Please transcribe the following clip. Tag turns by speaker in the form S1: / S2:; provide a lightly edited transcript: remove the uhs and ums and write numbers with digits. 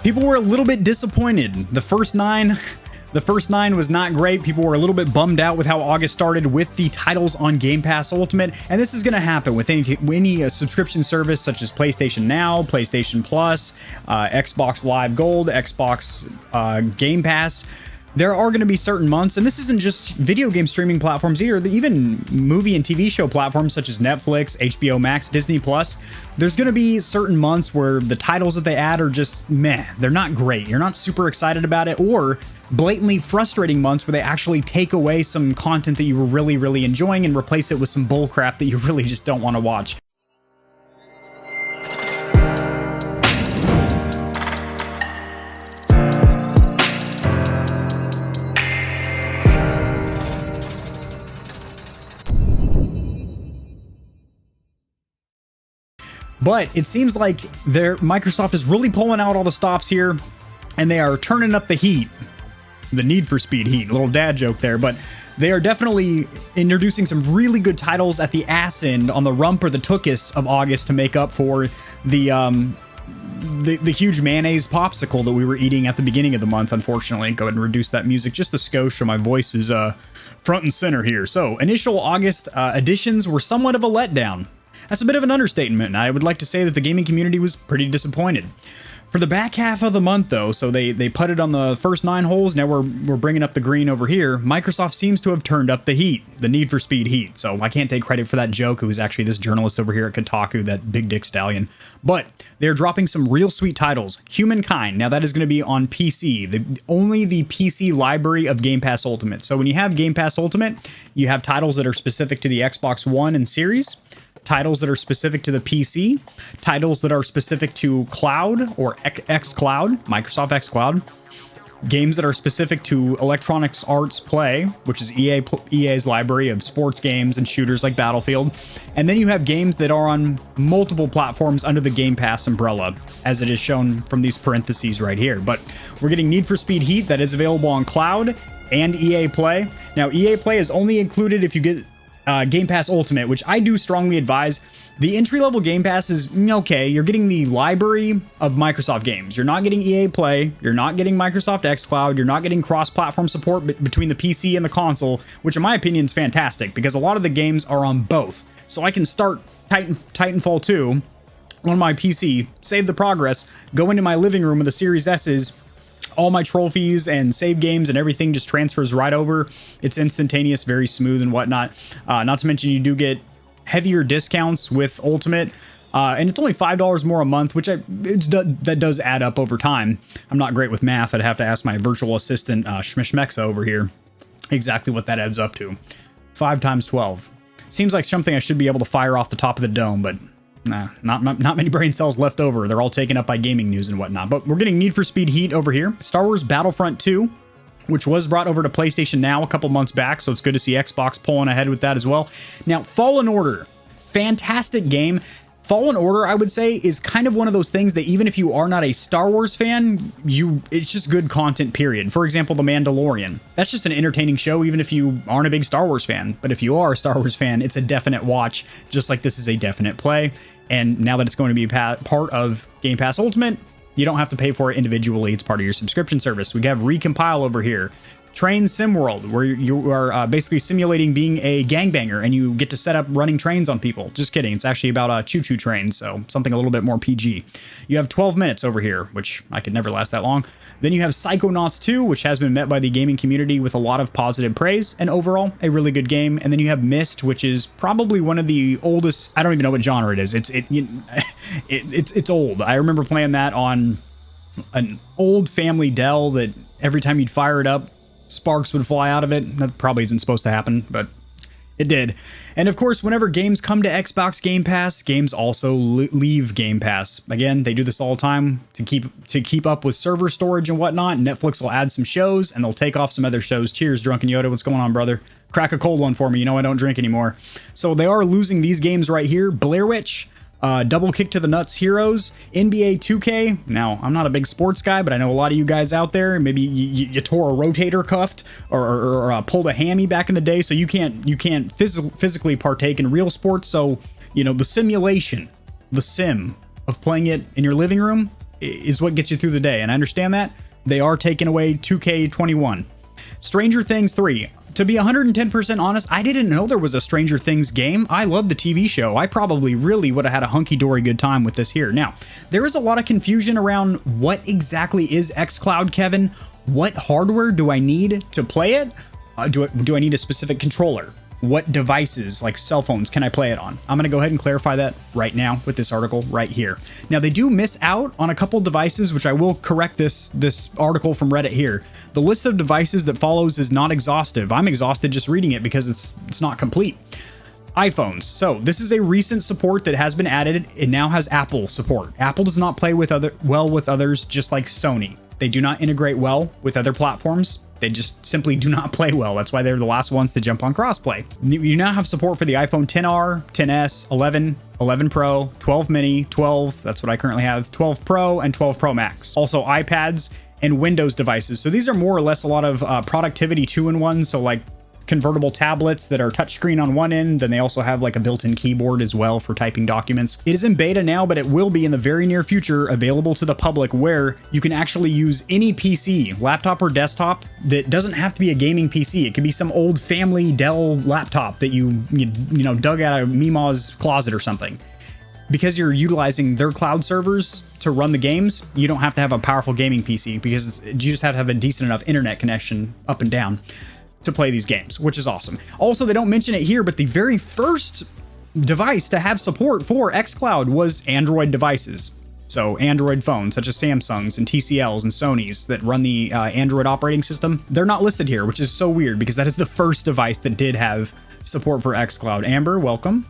S1: People were a little bit disappointed. The first nine was not great. People were a little bit bummed out with how August started with the titles on Game Pass Ultimate, and this is going to happen with any subscription service such as PlayStation Now, PlayStation Plus, Xbox Live Gold, Xbox Game Pass. There are going to be certain months, and this isn't just video game streaming platforms either, even movie and TV show platforms such as Netflix, HBO Max, Disney Plus. There's going to be certain months where the titles that they add are just meh. They're not great. You're not super excited about it, or blatantly frustrating months where they actually take away some content that you were really, really enjoying and replace it with some bull crap that you really just don't want to watch. But it seems like Microsoft is really pulling out all the stops here, and they are turning up the heat. The Need for Speed heat. A little dad joke there, but they are definitely introducing some really good titles at the ass end on the rump or the tookus of August to make up for the huge mayonnaise popsicle that we were eating at the beginning of the month, unfortunately. Go ahead and reduce that music just a skosh so my voice is front and center here. So, initial August additions were somewhat of a letdown. That's a bit of an understatement, and I would like to say that the gaming community was pretty disappointed. For the back half of the month, though, so they putted on the first 9 holes, now we're bringing up the green over here, Microsoft seems to have turned up the heat, the Need for Speed heat. So I can't take credit for that joke. It was actually this journalist over here at Kotaku, that big dick stallion. But they're dropping some real sweet titles. Humankind, now that is going to be on PC, only the PC library of Game Pass Ultimate. So when you have Game Pass Ultimate, you have titles that are specific to the Xbox One and Series, titles that are specific to the PC, titles that are specific to cloud or xCloud, Microsoft xCloud, games that are specific to Electronic Arts Play, which is EA's library of sports games and shooters like Battlefield, and then you have games that are on multiple platforms under the Game Pass umbrella, as it is shown from these parentheses right here. But we're getting Need for Speed Heat that is available on cloud and EA Play. Now, EA Play is only included if you get Game Pass Ultimate, which I do strongly advise. The entry-level Game Pass is okay. You're getting the library of Microsoft games. You're not getting EA Play. You're not getting Microsoft xCloud. You're not getting cross-platform support between the PC and the console, which in my opinion is fantastic because a lot of the games are on both. So I can start Titanfall 2 on my PC, save the progress, go into my living room with the Series S's, all my trophies and save games and everything just transfers right over. It's instantaneous, very smooth and whatnot. Not to mention you do get heavier discounts with Ultimate, and it's only $5 more a month, which that does add up over time. I'm not great with math. I'd have to ask my virtual assistant Schmishmexa over here exactly what that adds up to. 5 times 12. Seems like something I should be able to fire off the top of the dome, but nah, not many brain cells left over. They're all taken up by gaming news and whatnot. But we're getting Need for Speed Heat over here. Star Wars Battlefront 2, which was brought over to PlayStation Now a couple months back, so it's good to see Xbox pulling ahead with that as well. Now, Fallen Order, fantastic game. Fallen Order, I would say, is kind of one of those things that even if you are not a Star Wars fan, it's just good content, period. For example, The Mandalorian. That's just an entertaining show, even if you aren't a big Star Wars fan. But if you are a Star Wars fan, it's a definite watch, just like this is a definite play. And now that it's going to be part of Game Pass Ultimate, you don't have to pay for it individually. It's part of your subscription service. We have Recompile over here. Train Sim World, where you are basically simulating being a gangbanger and you get to set up running trains on people. Just kidding. It's actually about choo-choo trains, so something a little bit more PG. You have 12 minutes over here, which I could never last that long. Then you have Psychonauts 2, which has been met by the gaming community with a lot of positive praise, and overall, a really good game. And then you have Myst, which is probably one of the oldest, I don't even know what genre it is. It's old. I remember playing that on an old family Dell that every time you'd fire it up, sparks would fly out of it. That probably isn't supposed to happen, but it did. And of course, whenever games come to Xbox Game Pass, games also leave Game Pass. Again, they do this all the time to keep up with server storage and whatnot. Netflix will add some shows and they'll take off some other shows. Cheers, Drunken Yoda. What's going on, brother? Crack a cold one for me. You know I don't drink anymore. So they are losing these games right here. Blair Witch, Double Kick to the Nuts Heroes, NBA 2K. Now, I'm not a big sports guy, but I know a lot of you guys out there, maybe you tore a rotator cuff or pulled a hammy back in the day, so you can't physically partake in real sports. So, you know, the simulation, the sim of playing it in your living room, is what gets you through the day. And I understand that. They are taking away 2K21. Stranger Things 3. To be 110% honest, I didn't know there was a Stranger Things game. I love the TV show. I probably really would have had a hunky-dory good time with this here. Now, there is a lot of confusion around what exactly is xCloud, Kevin. What hardware do I need to play it? Do I need a specific controller? What devices, like cell phones, can I play it on? I'm going to go ahead and clarify that right now with this article right here. Now, they do miss out on a couple devices, which I will correct this article from Reddit here. The list of devices that follows is not exhaustive. I'm exhausted just reading it because it's not complete. iPhones. So this is a recent support that has been added. It now has Apple support. Apple does not play well with others, just like Sony. They do not integrate well with other platforms. They just simply do not play well. That's why they're the last ones to jump on crossplay. You now have support for the iPhone XR, XS, 11, 11 Pro, 12 mini, 12, that's what I currently have, 12 Pro, and 12 Pro Max. Also iPads and Windows devices. So these are more or less a lot of productivity two-in-one. So like convertible tablets that are touchscreen on one end. Then they also have like a built-in keyboard as well for typing documents. It is in beta now, but it will be in the very near future available to the public, where you can actually use any PC, laptop or desktop, that doesn't have to be a gaming PC. It could be some old family Dell laptop that you know dug out of Mima's closet or something. Because you're utilizing their cloud servers to run the games, you don't have to have a powerful gaming PC, because you just have to have a decent enough internet connection up and down to play these games, which is awesome. Also, they don't mention it here, but the very first device to have support for xCloud was Android devices. So Android phones, such as Samsung's and TCL's and Sony's that run the Android operating system, they're not listed here, which is so weird because that is the first device that did have support for xCloud. Amber, welcome.